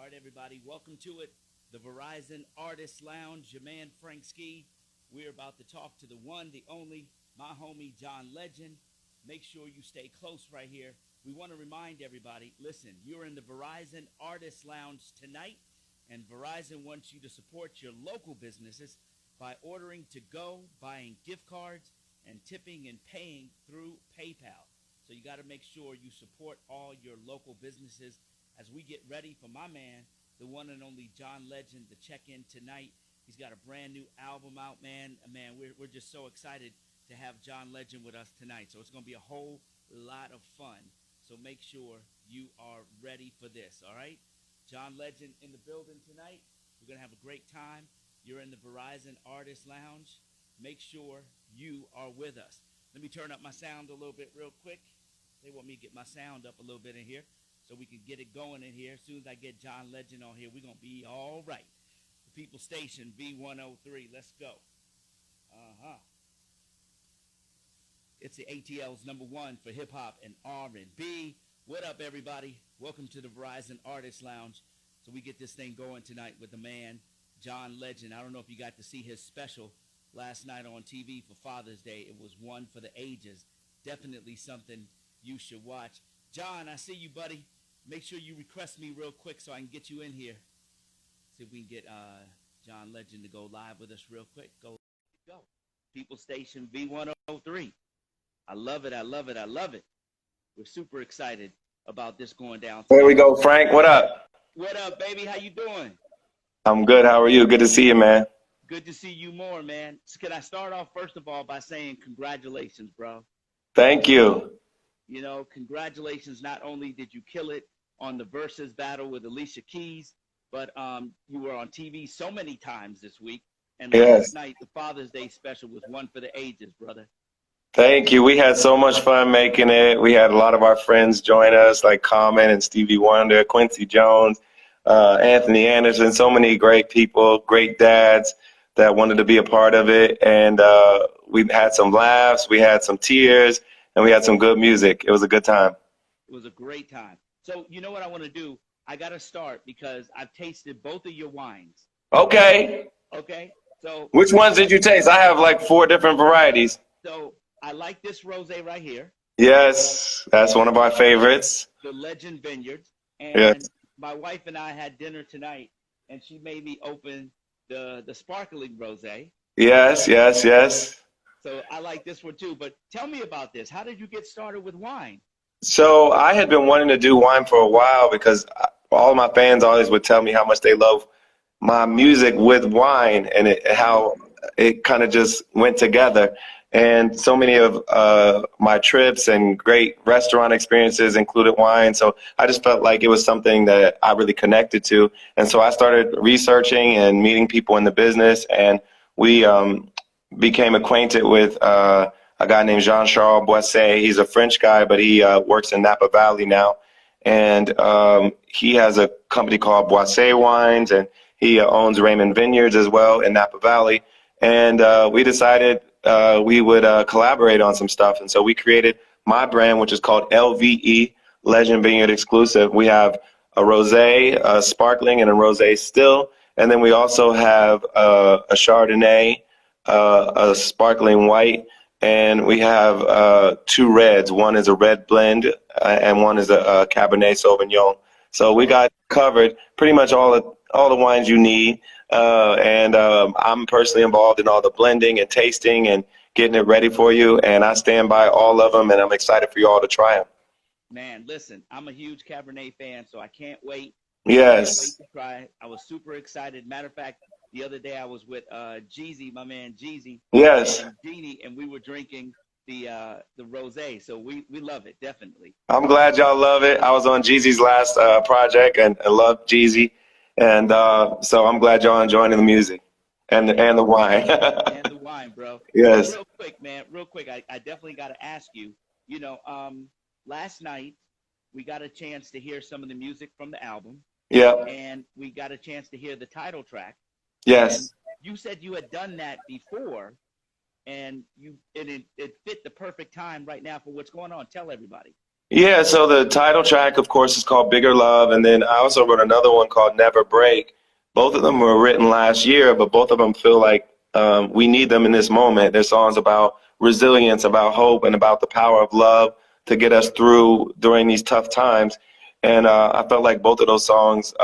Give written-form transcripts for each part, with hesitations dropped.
right, everybody, welcome to it. The Verizon Artist Lounge, your man Frankie. We're about to talk to the one, the only, my homie John Legend. Make sure you stay close right here. We want to remind everybody, listen, you're in the Verizon Artist Lounge tonight, and Verizon wants you to support your local businesses by ordering to go, buying gift cards, and tipping and paying through PayPal. So you got to make sure you support all your local businesses as we get ready for my man, the one and only John Legend, to check in tonight. He's got a brand new album out, man. Man, we're just so excited to have John Legend with us tonight. So it's going to be a whole lot of fun. So make sure you are ready for this, all right? John Legend in the building tonight. We're going to have a great time. You're in the Verizon Artist Lounge. Make sure you are with us. Let me turn up my sound a little bit real quick. They want me to get my sound up a little bit in here so we can get it going in here. As soon as I get John Legend on here, we're going to be all right. The People Station, V103. Let's go. Uh-huh. It's the ATL's #1 for hip-hop and R&B. What up, everybody? Welcome to the Verizon Artist Lounge. So we get this thing going tonight with the man, John Legend. I don't know if you got to see his special last night on TV for Father's Day. It was one for the ages. Definitely something you should watch. John, I see you, buddy. Make sure you request me real quick so I can get you in here. See if we can get John Legend to go live with us real quick. Go. People Station V103. I love it. I love it. I love it. We're super excited about this going down tonight. There we go, Frank. What up? What up, baby? How you doing? I'm good. How are you? Good to see you, man. Good to see you more, man. So can I start off, first of all, by saying congratulations, bro? Thank you. You know, congratulations. Not only did you kill it on the Versus battle with Alicia Keys, but you were on TV so many times this week. And last night, the Father's Day special was one for the ages, brother. Thank you. We had so much fun making it. We had a lot of our friends join us, like Common and Stevie Wonder, Quincy Jones, Anthony Anderson, so many great people, great dads that wanted to be a part of it. And we had some laughs, we had some tears, and we had some good music. It was a good time. It was a great time. So you know what I want to do? I got to start because I've tasted both of your wines. Okay. Okay. So which ones did you taste? I have like 4 different varieties. So I like this rosé right here. Yes, that's one of our favorites. The Legend Vineyards. And yes. My wife and I had dinner tonight, and she made me open the sparkling rosé. Yes, yes, yes. So I like this one too. But tell me about this. How did you get started with wine? So I had been wanting to do wine for a while because all of my fans always would tell me how much they love my music with wine and how it kind of just went together. And so many of my trips and great restaurant experiences included wine. So I just felt like it was something that I really connected to. And so I started researching and meeting people in the business. And we became acquainted with a guy named Jean-Charles Boisset. He's a French guy, but he works in Napa Valley now. And he has a company called Boisset Wines, and he owns Raymond Vineyards as well in Napa Valley. And we decided we would collaborate on some stuff. And so we created my brand, which is called LVE, Legend Vineyard Exclusive. We have a rosé, a sparkling, and a rosé still. And then we also have a Chardonnay, a sparkling white, and we have 2 reds. One is a red blend, and one is a Cabernet Sauvignon. So we got covered pretty much all the wines you need. And I'm personally involved in all the blending and tasting and getting it ready for you. And I stand by all of them, and I'm excited for you all to try them. Man, listen, I'm a huge Cabernet fan, so I can't wait. Yes. I can't wait to try it. I was super excited. Matter of fact, the other day I was with Jeezy, my man Jeezy. Yes. And Jeannie, and we were drinking the rosé. So we love it, definitely. I'm glad y'all love it. I was on Jeezy's last project and I love Jeezy. And so I'm glad y'all enjoying the music and the wine. And the wine, bro. Yes. Real quick, man. Real quick. I definitely got to ask you, you know, last night we got a chance to hear some of the music from the album. Yeah. And we got a chance to hear the title track. Yes. And you said you had done that before, and it fit the perfect time right now for what's going on. Tell everybody. Yeah, so the title track, of course, is called Bigger Love, and then I also wrote another one called Never Break. Both of them were written last year, but both of them feel like we need them in this moment. They're songs about resilience, about hope, and about the power of love to get us through during these tough times. And I felt like both of those songs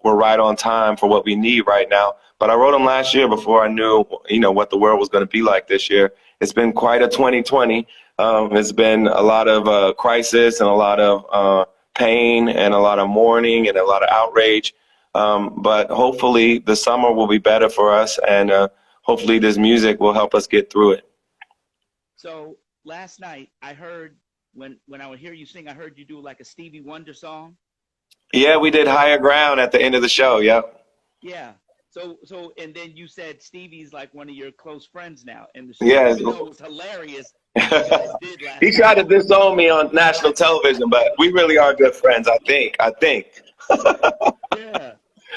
were right on time for what we need right now. But I wrote them last year before I knew, what the world was going to be like this year. It's been quite a 2020. It's been a lot of crisis and a lot of pain and a lot of mourning and a lot of outrage. But hopefully the summer will be better for us, and hopefully this music will help us get through it. So last night I heard when I would hear you sing, I heard you do like a Stevie Wonder song. Yeah, we did Higher Ground at the end of the show. Yep. Yeah. So and then you said Stevie's like one of your close friends now in the studio, Yes. even though it was hilarious what you guys did last He night. tried to disown me on national television, but we really are good friends, I think. Yeah.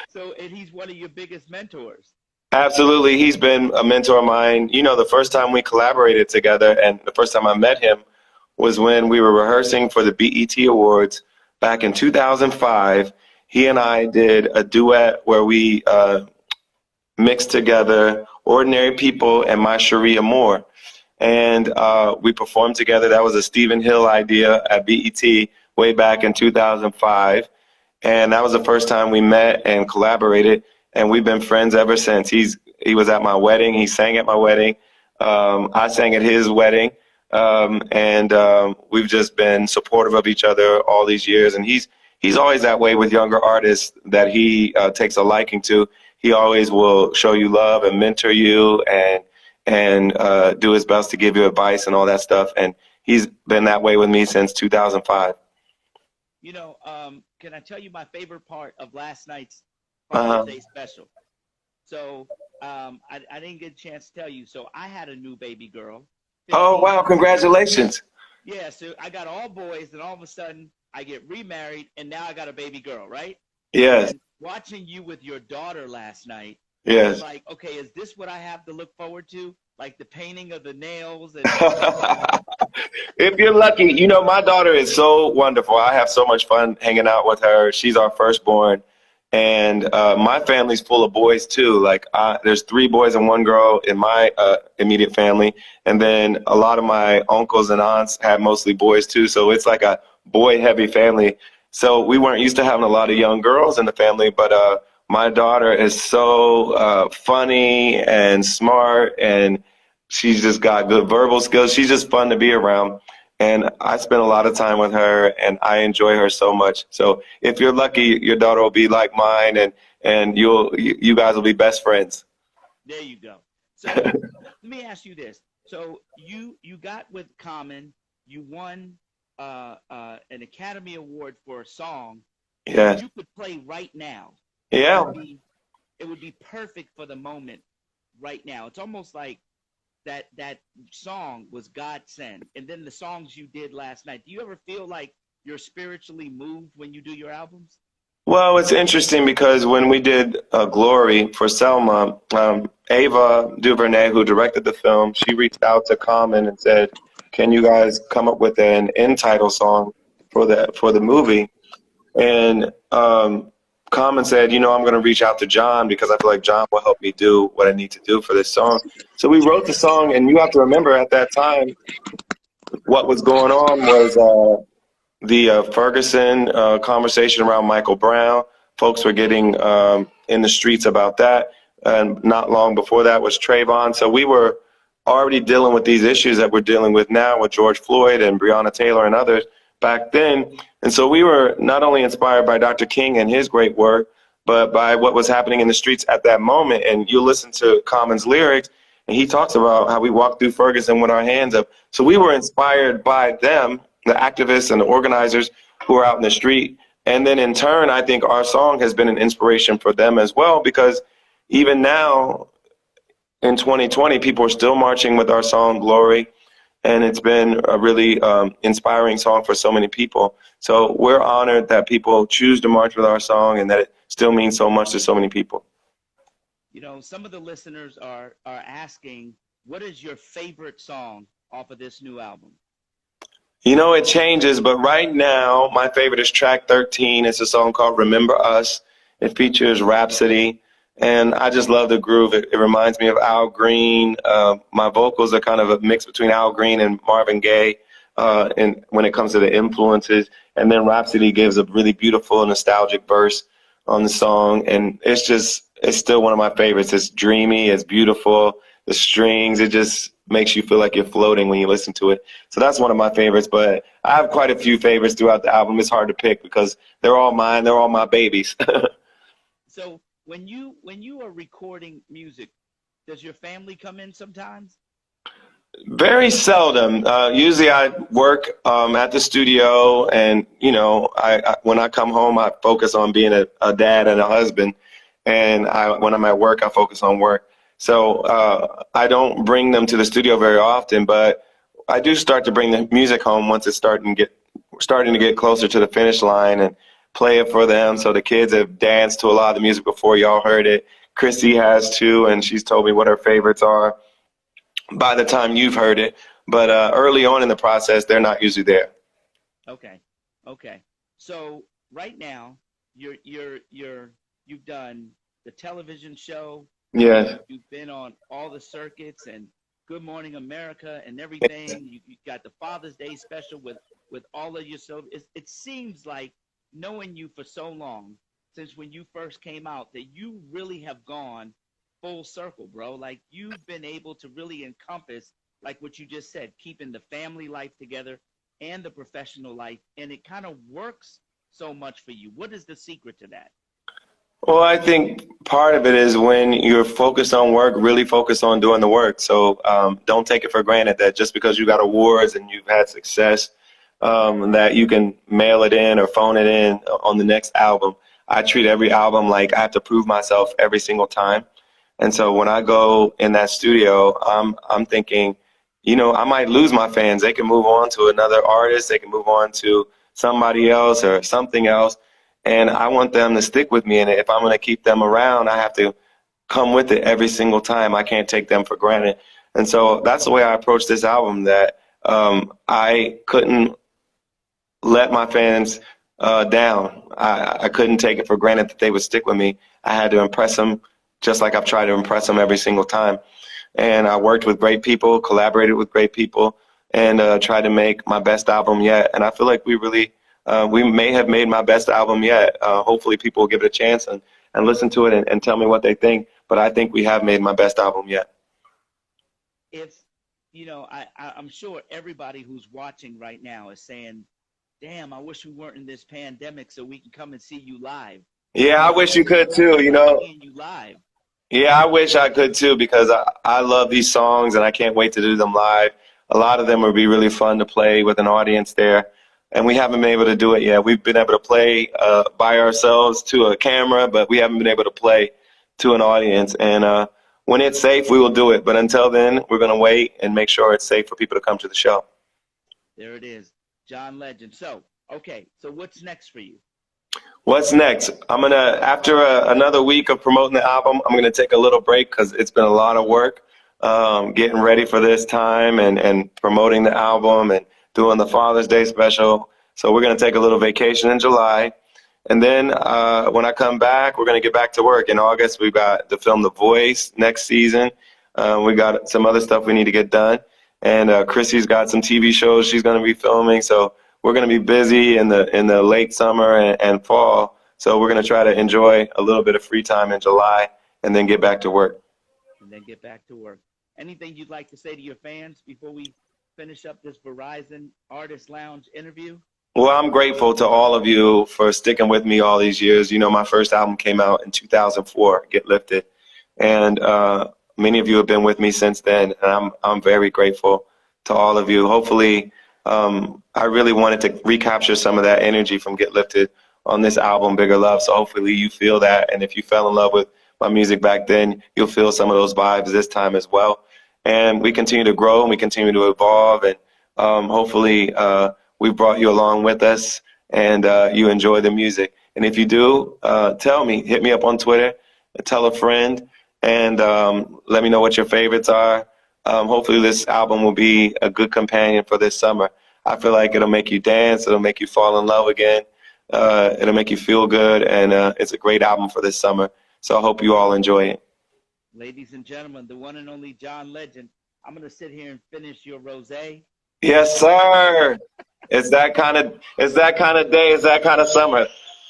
So and he's one of your biggest mentors. Absolutely. He's been a mentor of mine. The first time we collaborated together and the first time I met him was when we were rehearsing for the BET Awards back in 2005. He and I did a duet where we mixed together Ordinary People and My Cherie Amour. And we performed together. That was a Stephen Hill idea at BET way back in 2005. And that was the first time we met and collaborated. And we've been friends ever since. He was at my wedding. He sang at my wedding. I sang at his wedding. And we've just been supportive of each other all these years. And he's always that way with younger artists that he takes a liking to. He always will show you love and mentor you and do his best to give you advice and all that stuff. And he's been that way with me since 2005. Can I tell you my favorite part of last night's Uh-huh. Father's Day special? So I didn't get a chance to tell you. So I had a new baby girl, Oh, 15 wow. months ago. Congratulations. Yeah, so I got all boys, and all of a sudden I get remarried, and now I got a baby girl, right? Yes. And watching you with your daughter last night, it was Yes. like, okay, is this what I have to look forward to? Like the painting of the nails and If you're lucky, my daughter is so wonderful. I have so much fun hanging out with her. She's our firstborn, and my family's full of boys too. Like, there's three boys and one girl in my immediate family, and then a lot of my uncles and aunts have mostly boys too. So it's like a boy-heavy family. So we weren't used to having a lot of young girls in the family, but my daughter is so funny and smart, and she's just got good verbal skills. She's just fun to be around. And I spend a lot of time with her, and I enjoy her so much. So if you're lucky, your daughter will be like mine, and you guys will be best friends. there you go. So let me ask you this. So you got with Common, you won an Academy Award for a song that Yeah. you could play right now. It Yeah. would be it would be perfect for the moment right now. It's almost like that song was God sent. And then the songs you did last night. Do you ever feel like you're spiritually moved when you do your albums? Well, it's interesting because when we did Glory for Selma, Ava DuVernay, who directed the film, she reached out to Common and said, "Can you guys come up with an end title song for the movie?" And Common said, I'm going to reach out to John because I feel like John will help me do what I need to do for this song. So we wrote the song, and you have to remember at that time what was going on was the Ferguson conversation around Michael Brown. Folks were getting in the streets about that. And not long before that was Trayvon. So we were already dealing with these issues that we're dealing with now with George Floyd and Breonna Taylor and others back then. And so we were not only inspired by Dr. King and his great work, but by what was happening in the streets at that moment. And you listen to Common's lyrics, and he talks about how we walked through Ferguson with our hands up. So we were inspired by them, the activists and the organizers who are out in the street. And then in turn, I think our song has been an inspiration for them as well, because even now in 2020, people are still marching with our song Glory. And it's been a really inspiring song for so many people. So we're honored that people choose to march with our song and that it still means so much to so many people. Some of the listeners are asking, what is your favorite song off of this new album? You know, it changes, but right now, my favorite is track 13. It's a song called Remember Us. It features Rhapsody, and I just love the groove. It reminds me of Al Green. My vocals are kind of a mix between Al Green and Marvin Gaye, and when it comes to the influences. And then Rhapsody gives a really beautiful, nostalgic verse on the song, and it's still one of my favorites. It's dreamy, it's beautiful. The strings, it just makes you feel like you're floating when you listen to it. So that's one of my favorites, but I have quite a few favorites throughout the album. It's hard to pick because they're all mine. They're all my babies. So when you are recording music, does your family come in sometimes? Very seldom. Usually I work at the studio, and when I come home, I focus on being a dad and a husband. And when I'm at work, I focus on work. So I don't bring them to the studio very often, but I do start to bring the music home once it's starting to get closer to the finish line, and play it for them. So the kids have danced to a lot of the music before. Y'all heard it. Chrissy has too, and she's told me what her favorites are by the time you've heard it. But early on in the process, they're not usually there. Okay. Okay. So right now, you've done the television show. Yeah. You've been on all the circuits and Good Morning America and everything. You got the Father's Day special with all of your. So it seems like, knowing you for so long, since when you first came out, that you really have gone full circle, bro. Like, you've been able to really encompass, like what you just said, keeping the family life together and the professional life, and it kind of works so much for you. What is the secret to that? Well, I think part of it is when you're focused on work, really focus on doing the work. So don't take it for granted that just because you got awards and you've had success, that you can mail it in or phone it in on the next album. I treat every album like I have to prove myself every single time. And so when I go in that studio, I'm thinking, I might lose my fans. They can move on to another artist. They can move on to somebody else or something else. And I want them to stick with me. And if I'm going to keep them around, I have to come with it every single time. I can't take them for granted. And so that's the way I approach this album, that I couldn't let my fans down. I couldn't take it for granted that they would stick with me. I had to impress them just like I've tried to impress them every single time. And I worked with great people, collaborated with great people, and tried to make my best album yet. And I feel like we may have made my best album yet. Hopefully people will give it a chance and listen to it and tell me what they think. But I think we have made my best album yet. If, I'm sure everybody who's watching right now is saying, damn, I wish we weren't in this pandemic so we can come and see you live. Yeah, I wish you could too, Seeing you live. Yeah, I wish I could too, because I love these songs and I can't wait to do them live. A lot of them would be really fun to play with an audience there. And we haven't been able to do it yet. We've been able to play by ourselves to a camera, but we haven't been able to play to an audience. And when it's safe, we will do it. But until then, we're going to wait and make sure it's safe for people to come to the show. There it is. John Legend. So what's next for you? What's next? I'm going to, after another week of promoting the album, I'm going to take a little break because it's been a lot of work getting ready for this time and promoting the album and doing the Father's Day special. So we're going to take a little vacation in July. And then when I come back, we're going to get back to work. In August, we've got to film The Voice next season. We got some other stuff we need to get done. And Chrissy's got some TV shows she's going to be filming. So we're going to be busy in the late summer and fall. So we're going to try to enjoy a little bit of free time in July and then get back to work. Anything you'd like to say to your fans before we finish up this Verizon Artist Lounge interview? Well, I'm grateful to all of you for sticking with me all these years. My first album came out in 2004, Get Lifted. And many of you have been with me since then. And I'm very grateful to all of you. Hopefully, I really wanted to recapture some of that energy from Get Lifted on this album, Bigger Love. So hopefully you feel that. And if you fell in love with my music back then, you'll feel some of those vibes this time as well. And we continue to grow and we continue to evolve. And hopefully we brought you along with us and you enjoy the music. And if you do, tell me, hit me up on Twitter, tell a friend, and let me know what your favorites are. Hopefully this album will be a good companion for this summer. I feel like it'll make you dance. It'll make you fall in love again. It'll make you feel good. And it's a great album for this summer. So I hope you all enjoy it. Ladies and gentlemen, the one and only John Legend. I'm going to sit here and finish your rosé. Yes, sir. It's that kind of day. It's that kind of summer.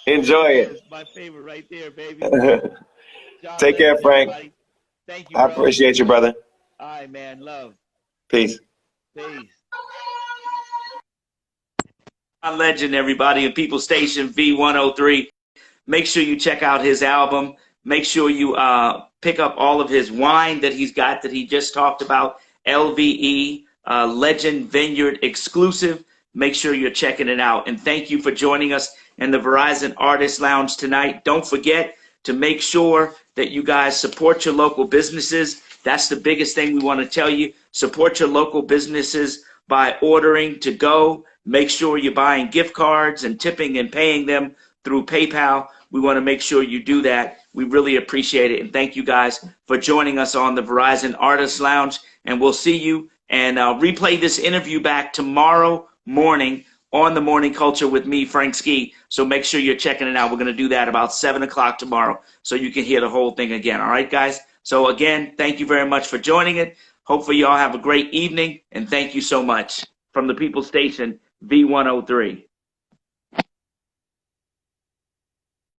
Enjoy it. It's my favorite right there, baby. John Take care, Legend, Frank. everybody. Thank you, I bro. appreciate you, brother. All right, man. Love. Peace. Peace. John Legend, everybody, and People Station V103. Make sure you check out his album. Make sure you pick up all of his wine that he's got that he just talked about. LVE, Legend Vineyard exclusive. Make sure you're checking it out. And thank you for joining us in the Verizon Artist Lounge tonight. Don't forget to make sure that you guys support your local businesses. That's the biggest thing we want to tell you. Support your local businesses by ordering to go. Make sure you're buying gift cards and tipping and paying them through PayPal. We want to make sure you do that. We really appreciate it. And thank you guys for joining us on the Verizon Artist Lounge. And we'll see you and replay this interview back tomorrow morning on The Morning Culture with me, Frank Ski. So make sure you're checking it out. We're going to do that about 7 o'clock tomorrow so you can hear the whole thing again. All right, guys? So again, thank you very much for joining it. Hopefully you all have a great evening. And thank you so much from the People Station V103.